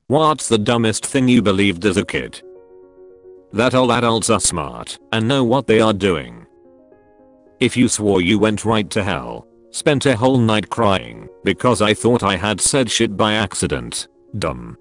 What's the dumbest thing you believed as a kid? That all adults are smart and know what they are doing. If you swore you went right to hell, spent a whole night crying because I thought I had said shit by accident. Dumb.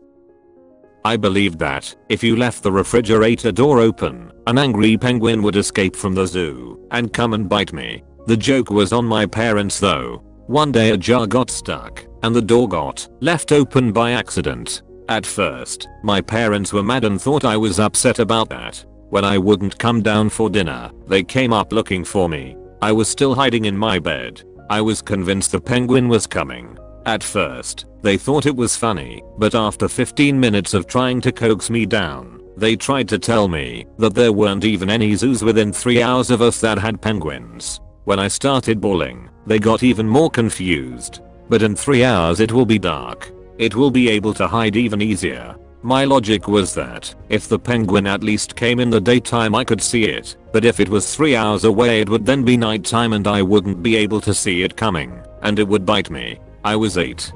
I believed that if you left the refrigerator door open, an angry penguin would escape from the zoo and come and bite me. The joke was on my parents though. One day a jar got stuck and the door got left open by accident. At first, my parents were mad and thought I was upset about that. When I wouldn't come down for dinner, they came up looking for me. I was still hiding in my bed. I was convinced the penguin was coming. At first, they thought it was funny, but after 15 minutes of trying to coax me down, they tried to tell me that there weren't even any zoos within 3 hours of us that had penguins. When I started bawling, they got even more confused. But in 3 hours it will be dark. It will be able to hide even easier. My logic was that if the penguin at least came in the daytime I could see it, but if it was 3 hours away it would then be nighttime and I wouldn't be able to see it coming, and it would bite me. I was 8.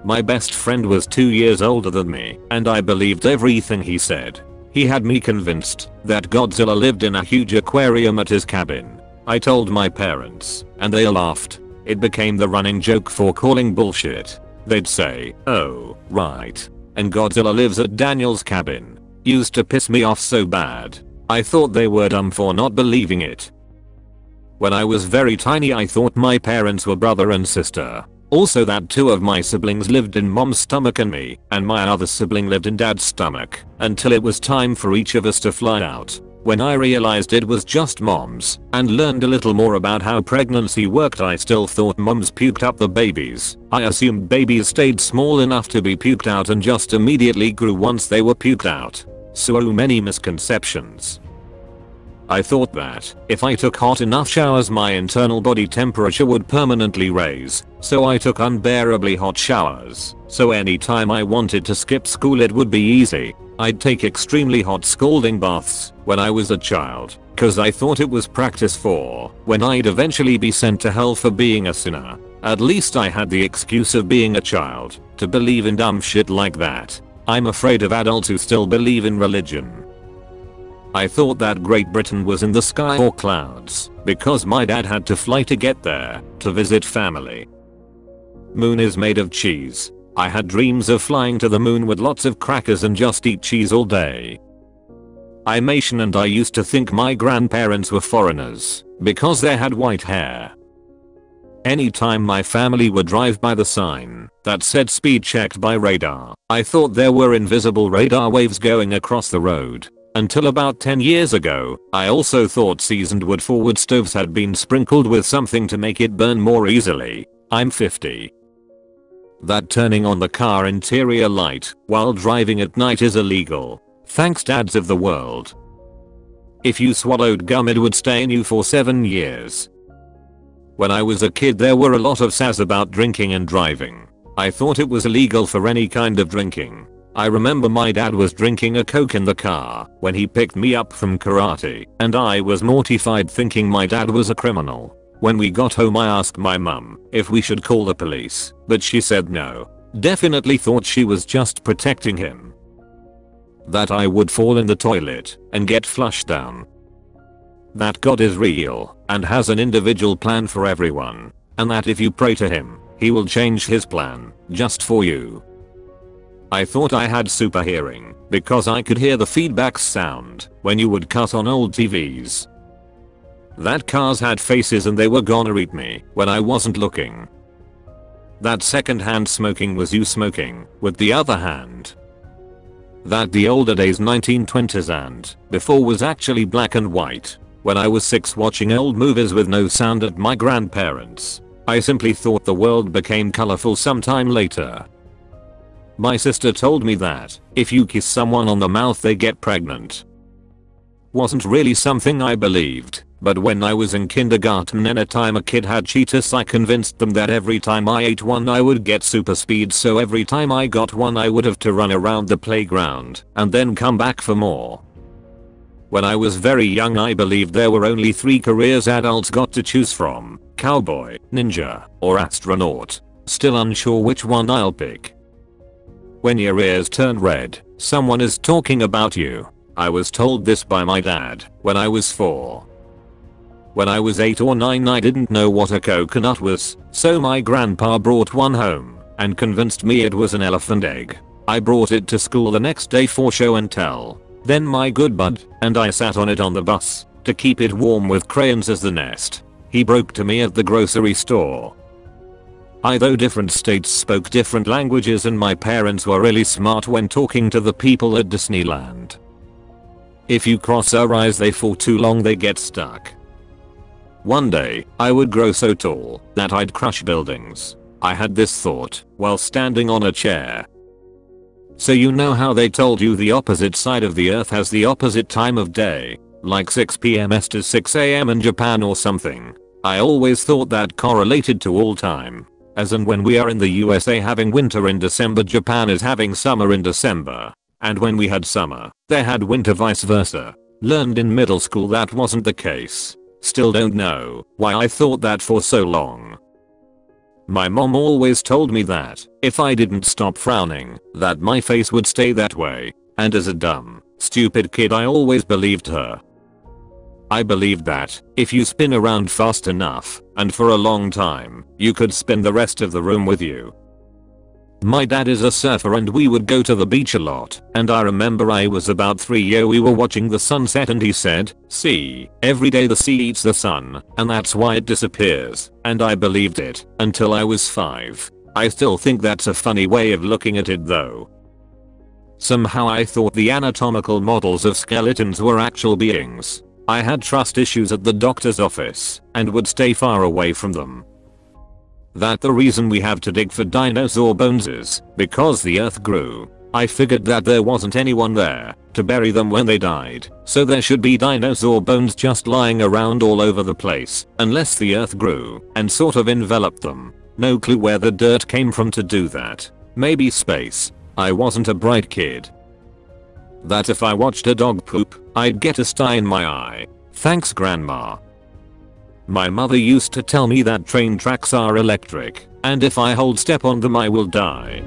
My best friend was 2 years older than me, and I believed everything he said. He had me convinced that Godzilla lived in a huge aquarium at his cabin. I told my parents, and they laughed. It became the running joke for calling bullshit. They'd say, "Oh, right. And Godzilla lives at Daniel's cabin." Used to piss me off so bad. I thought they were dumb for not believing it. When I was very tiny I thought my parents were brother and sister. Also that 2 of my siblings lived in mom's stomach and my other sibling lived in dad's stomach, until it was time for each of us to fly out. When I realized it was just mom's and learned a little more about how pregnancy worked I still thought moms puked up the babies. I assumed babies stayed small enough to be puked out and just immediately grew once they were puked out. So many misconceptions. I thought that if I took hot enough showers my internal body temperature would permanently raise, so I took unbearably hot showers, so anytime I wanted to skip school it would be easy. I'd take extremely hot scalding baths when I was a child, cause I thought it was practice for when I'd eventually be sent to hell for being a sinner. At least I had the excuse of being a child to believe in dumb shit like that. I'm afraid of adults who still believe in religion. I thought that Great Britain was in the sky or clouds because my dad had to fly to get there to visit family. Moon is made of cheese. I had dreams of flying to the moon with lots of crackers and just eat cheese all day. I'm Asian and I used to think my grandparents were foreigners because they had white hair. Anytime my family would drive by the sign that said speed checked by radar, I thought there were invisible radar waves going across the road. Until about 10 years ago, I also thought seasoned wood forward stoves had been sprinkled with something to make it burn more easily. I'm 50. That turning on the car interior light while driving at night is illegal. Thanks dads of the world. If you swallowed gum it would stay in you for 7 years. When I was a kid there were a lot of sass about drinking and driving. I thought it was illegal for any kind of drinking. I remember my dad was drinking a Coke in the car when he picked me up from karate, and I was mortified thinking my dad was a criminal. When we got home I asked my mum if we should call the police, but she said no. Definitely thought she was just protecting him. That I would fall in the toilet and get flushed down. That God is real and has an individual plan for everyone, and that if you pray to him, he will change his plan just for you. I thought I had super hearing because I could hear the feedback sound when you would cut on old TVs. That cars had faces and they were gonna eat me when I wasn't looking. That secondhand smoking was you smoking with the other hand. That the older days 1920s and before was actually black and white. When I was 6 watching old movies with no sound at my grandparents, I simply thought the world became colorful sometime later. My sister told me that if you kiss someone on the mouth they get pregnant. Wasn't really something I believed, but when I was in kindergarten anytime a kid had Cheetos I convinced them that every time I ate one I would get super speed, so every time I got one I would have to run around the playground and then come back for more. When I was very young I believed there were only 3 careers adults got to choose from: cowboy, ninja, or astronaut. Still unsure which one I'll pick. When your ears turn red, someone is talking about you. I was told this by my dad when I was 4. When I was 8 or 9 I didn't know what a coconut was, so my grandpa brought one home and convinced me it was an elephant egg. I brought it to school the next day for show and tell. Then my good bud and I sat on it on the bus to keep it warm with crayons as the nest. He broke to me at the grocery store. Although different states spoke different languages and my parents were really smart when talking to the people at Disneyland. If you cross our eyes they for too long they get stuck. One day, I would grow so tall that I'd crush buildings. I had this thought while standing on a chair. So you know how they told you the opposite side of the earth has the opposite time of day, like 6 p.m. to 6 a.m. in Japan or something? I always thought that correlated to all time. As in when we are in the USA having winter in December, Japan is having summer in December. And when we had summer, they had winter, vice versa. Learned in middle school that wasn't the case. Still don't know why I thought that for so long. My mom always told me that if I didn't stop frowning, that my face would stay that way. And as a dumb, stupid kid I always believed her. I believed that if you spin around fast enough and for a long time, you could spin the rest of the room with you. My dad is a surfer and we would go to the beach a lot, and I remember I was about 3 we were watching the sunset and he said, "See, every day the sea eats the sun, and that's why it disappears." And I believed it until I was 5. I still think that's a funny way of looking at it though. Somehow I thought the anatomical models of skeletons were actual beings. I had trust issues at the doctor's office and would stay far away from them. That the reason we have to dig for dinosaur bones is because the earth grew. I figured that there wasn't anyone there to bury them when they died, so there should be dinosaur bones just lying around all over the place unless the earth grew and sort of enveloped them. No clue where the dirt came from to do that. Maybe space. I wasn't a bright kid. That if I watched a dog poop, I'd get a sty in my eye. Thanks grandma. My mother used to tell me that train tracks are electric, and if I hold step on them I will die.